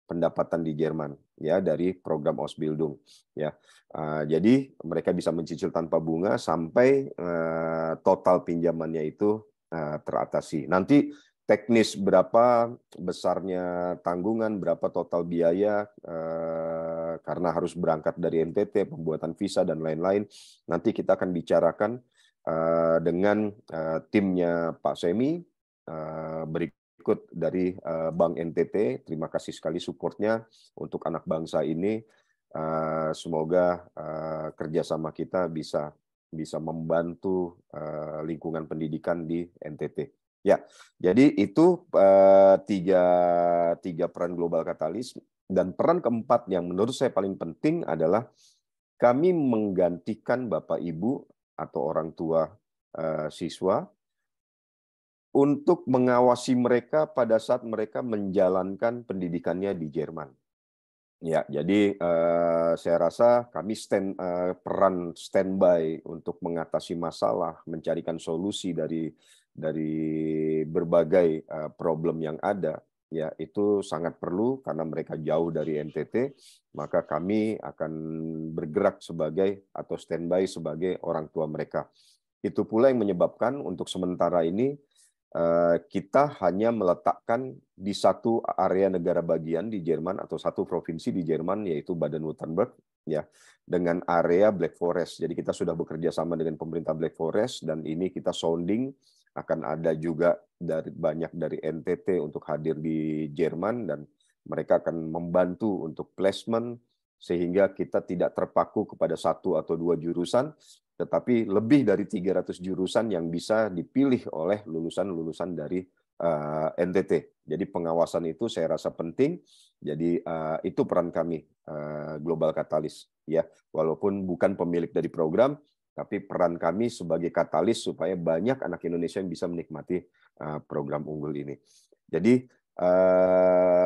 Speaker 7: pendapatan di Jerman, ya, dari program Ausbildung, ya. Jadi mereka bisa mencicil tanpa bunga sampai total pinjamannya itu teratasi. Nanti teknis berapa besarnya tanggungan, berapa total biaya karena harus berangkat dari NTT, pembuatan visa dan lain-lain, nanti kita akan bicarakan dengan timnya Pak Semi berikut dari Bank NTT. Terima kasih sekali supportnya untuk anak bangsa ini. Semoga kerjasama kita bisa membantu lingkungan pendidikan di NTT. Ya, jadi itu tiga peran global katalis. Dan peran keempat yang menurut saya paling penting adalah kami menggantikan Bapak Ibu atau orang tua siswa untuk mengawasi mereka pada saat mereka menjalankan pendidikannya di Jerman. Ya, jadi saya rasa kami peran standby untuk mengatasi masalah, mencarikan solusi dari berbagai problem yang ada. Ya, itu sangat perlu karena mereka jauh dari NTT, maka kami akan bergerak sebagai atau standby sebagai orang tua mereka. Itu pula yang menyebabkan untuk sementara ini kita hanya meletakkan di satu area negara bagian di Jerman atau satu provinsi di Jerman, yaitu Baden-Württemberg, ya, dengan area Black Forest. Jadi kita sudah bekerja sama dengan pemerintah Black Forest, dan ini kita sounding akan ada juga banyak dari NTT untuk hadir di Jerman, dan mereka akan membantu untuk placement sehingga kita tidak terpaku kepada 1 atau 2 jurusan, tetapi lebih dari 300 jurusan yang bisa dipilih oleh lulusan-lulusan dari NTT. Jadi pengawasan itu saya rasa penting. Jadi itu peran kami Global Katalis, ya, walaupun bukan pemilik dari program, tapi peran kami sebagai katalis supaya banyak anak Indonesia yang bisa menikmati program unggul ini. Jadi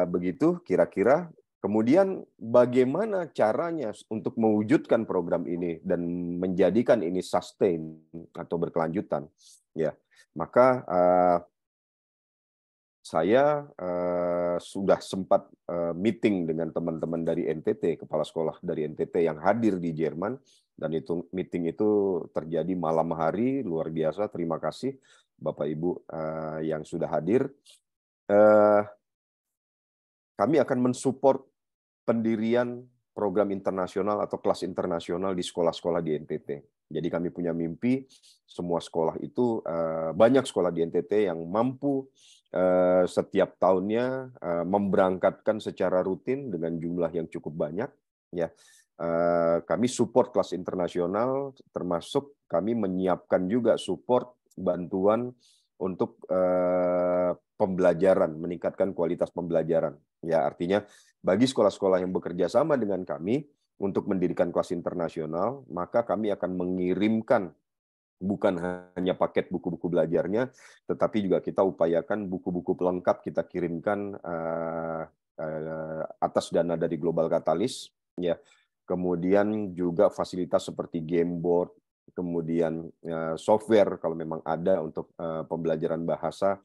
Speaker 7: begitu kira-kira. Kemudian bagaimana caranya untuk mewujudkan program ini dan menjadikan ini sustain atau berkelanjutan? Ya, maka saya sudah sempat meeting dengan teman-teman dari NTT, kepala sekolah dari NTT yang hadir di Jerman, dan itu meeting itu terjadi malam hari, luar biasa. Terima kasih Bapak Ibu yang sudah hadir. Kami akan mensupport pendirian program internasional atau kelas internasional di sekolah-sekolah di NTT. Jadi kami punya mimpi semua sekolah itu, banyak sekolah di NTT yang mampu setiap tahunnya memberangkatkan secara rutin dengan jumlah yang cukup banyak. Ya, kami support kelas internasional, termasuk kami menyiapkan juga support bantuan untuk pembelajaran, meningkatkan kualitas pembelajaran. Ya, artinya bagi sekolah-sekolah yang bekerja sama dengan kami untuk mendirikan kelas internasional, maka kami akan mengirimkan bukan hanya paket buku-buku belajarnya, tetapi juga kita upayakan buku-buku pelengkap kita kirimkan atas dana dari Global Catalyst, ya. Kemudian juga fasilitas seperti game board, kemudian software kalau memang ada untuk pembelajaran bahasa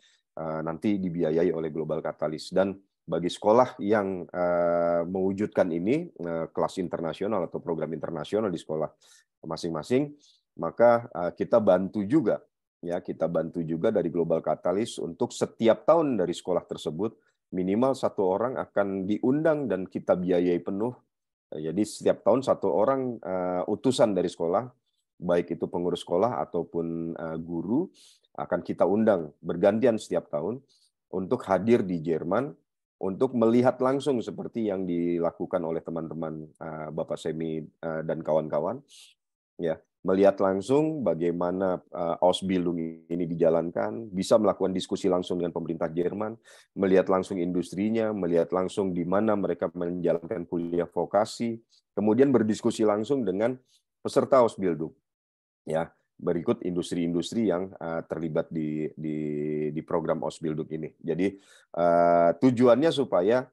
Speaker 7: nanti dibiayai oleh Global Catalyst. Dan bagi sekolah yang mewujudkan ini kelas internasional atau program internasional di sekolah masing-masing, maka kita bantu juga, ya, kita bantu juga dari Global Catalyst untuk setiap tahun dari sekolah tersebut minimal 1 orang akan diundang dan kita biayai penuh. Jadi setiap tahun 1 orang utusan dari sekolah, baik itu pengurus sekolah ataupun guru, akan kita undang bergantian setiap tahun untuk hadir di Jerman untuk melihat langsung seperti yang dilakukan oleh teman-teman Bapak Semi dan kawan-kawan, ya, melihat langsung bagaimana Ausbildung ini dijalankan, bisa melakukan diskusi langsung dengan pemerintah Jerman, melihat langsung industrinya, melihat langsung di mana mereka menjalankan kuliah vokasi, kemudian berdiskusi langsung dengan peserta Ausbildung. Ya, berikut industri-industri yang terlibat di program Ausbildung ini. Jadi tujuannya supaya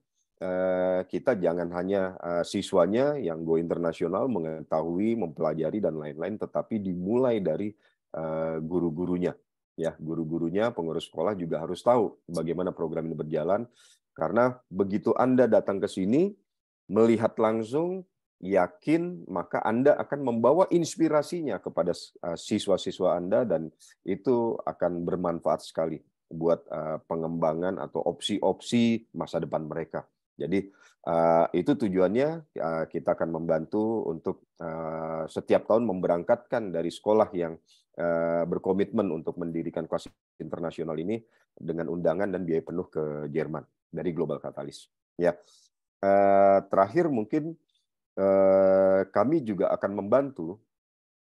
Speaker 7: kita jangan hanya siswanya yang go internasional mengetahui, mempelajari dan lain-lain, tetapi dimulai dari guru-gurunya. Ya, guru-gurunya, pengurus sekolah juga harus tahu bagaimana program ini berjalan, karena begitu Anda datang ke sini melihat langsung, yakin, maka Anda akan membawa inspirasinya kepada siswa-siswa Anda dan itu akan bermanfaat sekali buat pengembangan atau opsi-opsi masa depan mereka. Jadi itu tujuannya, kita akan membantu untuk setiap tahun memberangkatkan dari sekolah yang berkomitmen untuk mendirikan kelas internasional ini dengan undangan dan biaya penuh ke Jerman dari Global Catalyst. Ya, terakhir mungkin kami juga akan membantu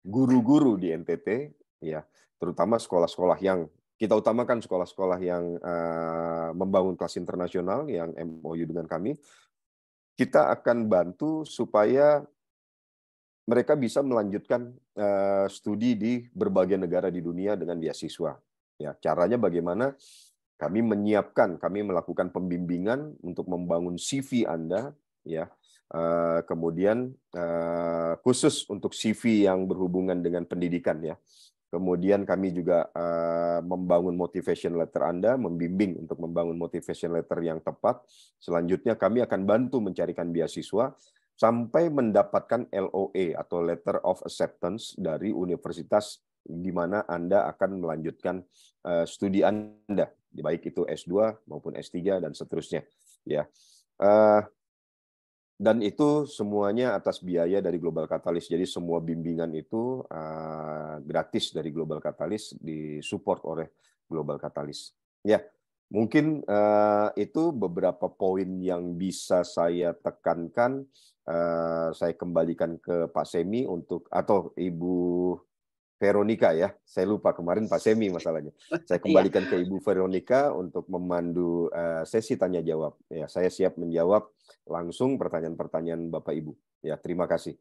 Speaker 7: guru-guru di NTT, ya, terutama sekolah-sekolah yang kita utamakan sekolah-sekolah yang membangun kelas internasional yang MOU dengan kami. Kita akan bantu supaya mereka bisa melanjutkan studi di berbagai negara di dunia dengan beasiswa. Ya, caranya bagaimana? Kami menyiapkan, kami melakukan pembimbingan untuk membangun CV Anda, ya. Kemudian khusus untuk CV yang berhubungan dengan pendidikan, ya. Kemudian kami juga membangun motivation letter Anda, membimbing untuk membangun motivation letter yang tepat. Selanjutnya kami akan bantu mencarikan beasiswa sampai mendapatkan LOA atau Letter of Acceptance dari universitas di mana Anda akan melanjutkan studi Anda, baik itu S2 maupun S3 dan seterusnya. Ya. Dan itu semuanya atas biaya dari Global Catalyst. Jadi semua bimbingan itu gratis dari Global Catalyst, disupport oleh Global Catalyst. Ya, mungkin itu beberapa poin yang bisa saya tekankan. Saya kembalikan ke Pak Semi untuk, atau Ibu Veronica, ya. Saya lupa kemarin Pak Semi masalahnya. Saya kembalikan ke Ibu Veronica untuk memandu sesi tanya jawab. Ya, saya siap menjawab langsung pertanyaan-pertanyaan Bapak Ibu. Ya, terima kasih.